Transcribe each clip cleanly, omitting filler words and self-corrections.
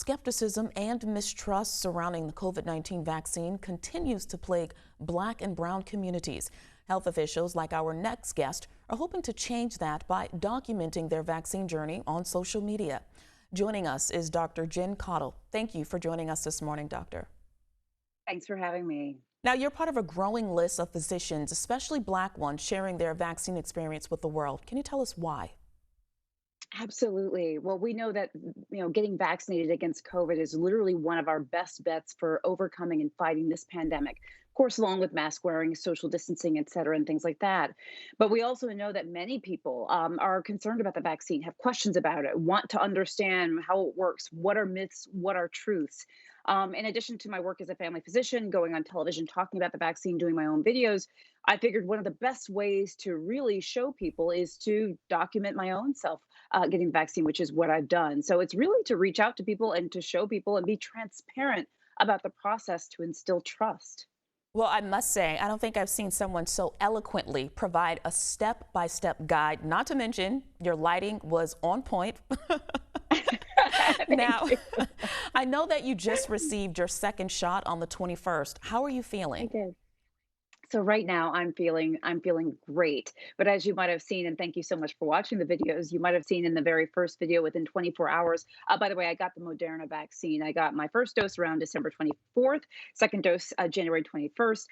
skepticism and mistrust surrounding the COVID-19 vaccine continues to plague Black and brown communities. Health officials, like our next guest, are hoping to change that by documenting their vaccine journey on social media. Joining us is Dr. Caudle. Thank you for joining us this morning, Doctor. Thanks for having me. Now, you're part of a growing list of physicians, especially Black ones, sharing their vaccine experience with the world. Can you tell us why? Absolutely. Well, we know that, getting vaccinated against COVID is literally one of our best bets for overcoming and fighting this pandemic. Of course, along with mask wearing, social distancing, et cetera, and things like that. But we also know that many people are concerned about the vaccine, have questions about it, want to understand how it works, what are myths, what are truths. In addition to my work as a family physician, going on television, talking about the vaccine, doing my own videos, I figured one of the best ways to really show people is to document my own self getting the vaccine, which is what I've done. So it's really to reach out to people and to show people and be transparent about the process to instill trust. Well, I must say, I don't think I've seen someone so eloquently provide a step-by-step guide, not to mention your lighting was on point. Now, I know that you just received your second shot on the 21st. How are you I feeling? did. So right now I'm feeling great. But as you might have seen, and thank you so much for watching the videos, you might have seen in the very first video within 24 hours. By the way, I got the Moderna vaccine. I got my first dose around December 24th, second dose January 21st.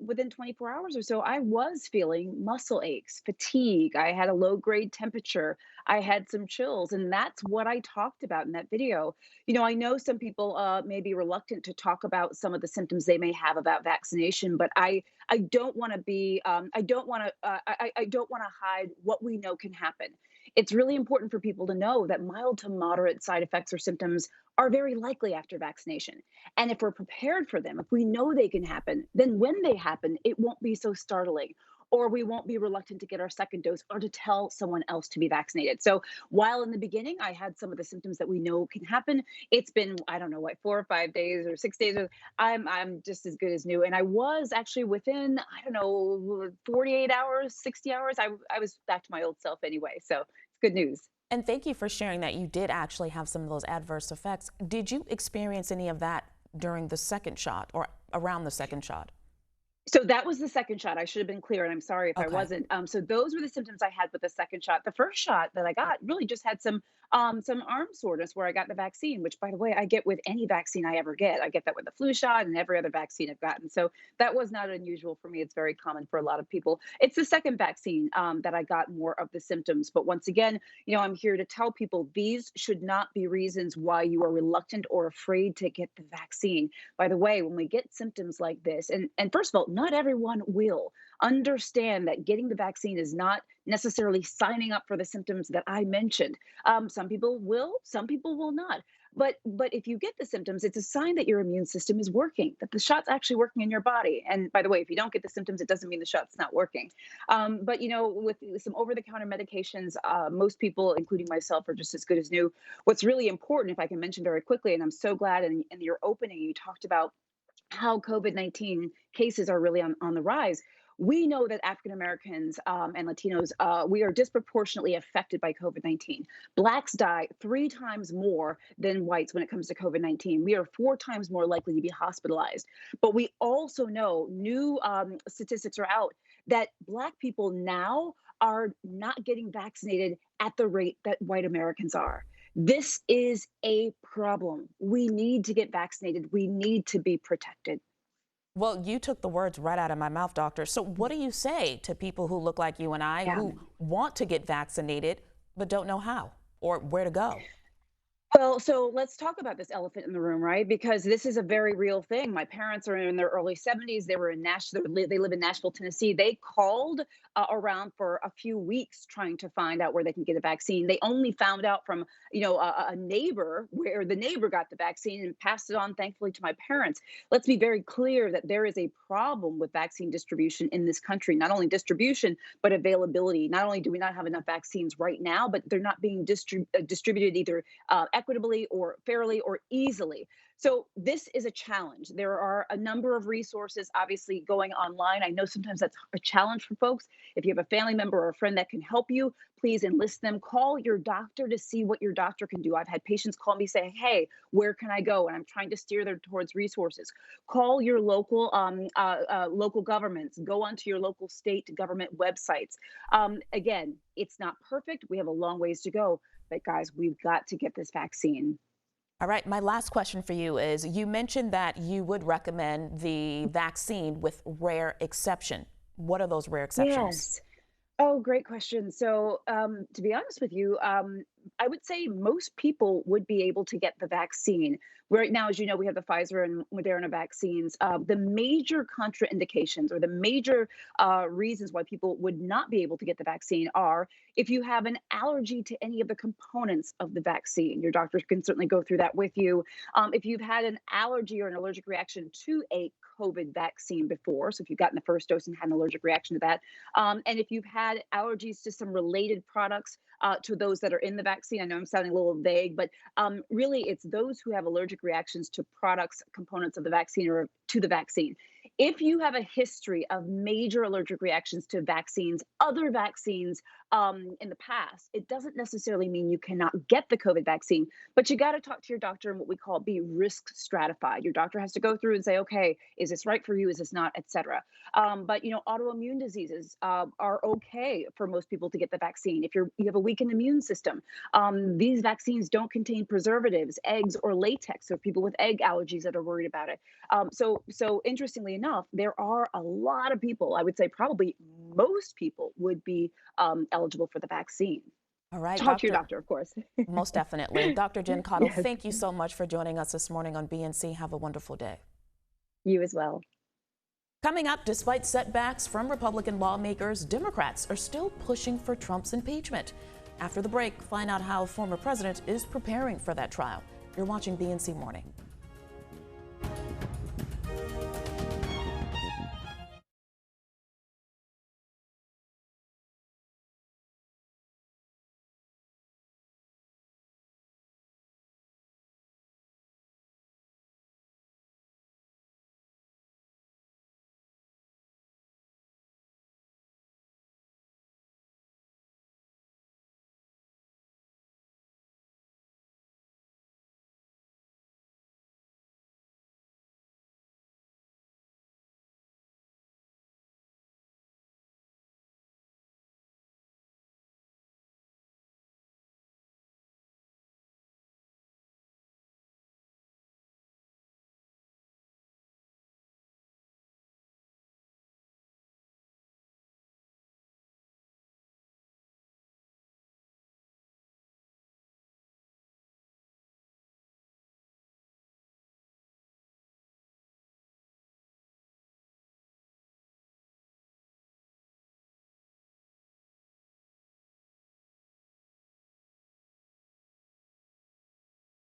Within 24 hours or so, I was feeling muscle aches, fatigue. I had a low grade temperature. I had some chills, and that's what I talked about in that video. I know some people may be reluctant to talk about some of the symptoms they may have about vaccination, but I don't want to be I don't want to hide what we know can happen. It's really important for people to know that mild to moderate side effects or symptoms are very likely after vaccination. And if we're prepared for them, if we know they can happen, then when they happen, it won't be so startling, or we won't be reluctant to get our second dose or to tell someone else to be vaccinated. So while in the beginning I had some of the symptoms that we know can happen, it's been, I don't know, what, 4 or 5 days or 6 days. I'm just as good as new. And I was actually within, I don't know, 48 hours, 60 hours, I was back to my old self anyway. So it's good news. And thank you for sharing that you did actually have some of those adverse effects. Did you experience any of that during the second shot or around the second shot? So that was the second shot. I should have been clear, and I'm sorry if I Okay. wasn't. So those were the symptoms I had with the second shot. The first shot that I got really just had some arm soreness where I got the vaccine, which, by the way, I get with any vaccine I ever get. I get that with the flu shot and every other vaccine I've gotten. So that was not unusual for me. It's very common for a lot of people. It's the second vaccine that I got more of the symptoms. But once again, I'm here to tell people these should not be reasons why you are reluctant or afraid to get the vaccine. By the way, when we get symptoms like this, and first of all, not everyone will understand that getting the vaccine is not necessarily signing up for the symptoms that I mentioned. Some people will, some people will not. But if you get the symptoms, it's a sign that your immune system is working, that the shot's actually working in your body. And by the way, if you don't get the symptoms, it doesn't mean the shot's not working. But with some over-the-counter medications, most people, including myself, are just as good as new. What's really important, if I can mention very quickly, and I'm so glad in your opening you talked about how COVID-19 cases are really on the rise. We know that African Americans and Latinos, we are disproportionately affected by COVID-19. Blacks die 3 times more than whites when it comes to COVID-19. We are 4 times more likely to be hospitalized. But we also know new statistics are out that Black people now are not getting vaccinated at the rate that white Americans are. This is a problem. We need to get vaccinated. We need to be protected. Well, you took the words right out of my mouth, doctor. So what do you say to people who look like you and I Yeah. who want to get vaccinated but don't know how or where to go? Well, so let's talk about this elephant in the room, right? Because this is a very real thing. My parents are in their early 70s. They were in Nashville. They live in Nashville, Tennessee. They called around for a few weeks trying to find out where they can get a vaccine. They only found out from, a neighbor where the neighbor got the vaccine and passed it on, thankfully, to my parents. Let's be very clear that there is a problem with vaccine distribution in this country. Not only distribution, but availability. Not only do we not have enough vaccines right now, but they're not being distributed either equitably or fairly or easily. So this is a challenge. There are a number of resources obviously going online. I know sometimes that's a challenge for folks. If you have a family member or a friend that can help you, please enlist them. Call your doctor to see what your doctor can do. I've had patients call me saying, hey, where can I go? And I'm trying to steer them towards resources. Call your local governments. Go onto your local state government websites. Again, it's not perfect. We have a long ways to go. But guys, we've got to get this vaccine. All right, my last question for you is, you mentioned that you would recommend the vaccine with rare exception. What are those rare exceptions? Yes. Oh, great question. So, to be honest with you, I would say most people would be able to get the vaccine. Right now, as you know, we have the Pfizer and Moderna vaccines. The major contraindications or the major reasons why people would not be able to get the vaccine are if you have an allergy to any of the components of the vaccine. Your doctor can certainly go through that with you. If you've had an allergy or an allergic reaction to a COVID vaccine before, so if you've gotten the first dose and had an allergic reaction to that, and if you've had allergies to some related products to those that are in the vaccine. I know I'm sounding a little vague, but really it's those who have allergic reactions to products, components of the vaccine or to the vaccine. If you have a history of major allergic reactions to vaccines, other vaccines in the past, it doesn't necessarily mean you cannot get the COVID vaccine, but you got to talk to your doctor and what we call be risk stratified. Your doctor has to go through and say, okay, is this right for you? Is this not, etc. But autoimmune diseases are okay for most people to get the vaccine. If you have a weakened immune system, these vaccines don't contain preservatives, eggs, or latex. So people with egg allergies that are worried about it. So interestingly enough, there are a lot of people. I would say probably most people would be eligible for the vaccine. All right, Talk to your Doctor. doctor, of course. Most definitely. Dr. Jen Caudle, Yes, thank you so much for joining us this morning on BNC. Have a wonderful day. you as well. Coming up, despite setbacks from Republican lawmakers, Democrats are still pushing for Trump's impeachment. After the break, find out how former president is preparing for that trial. You're watching BNC Morning.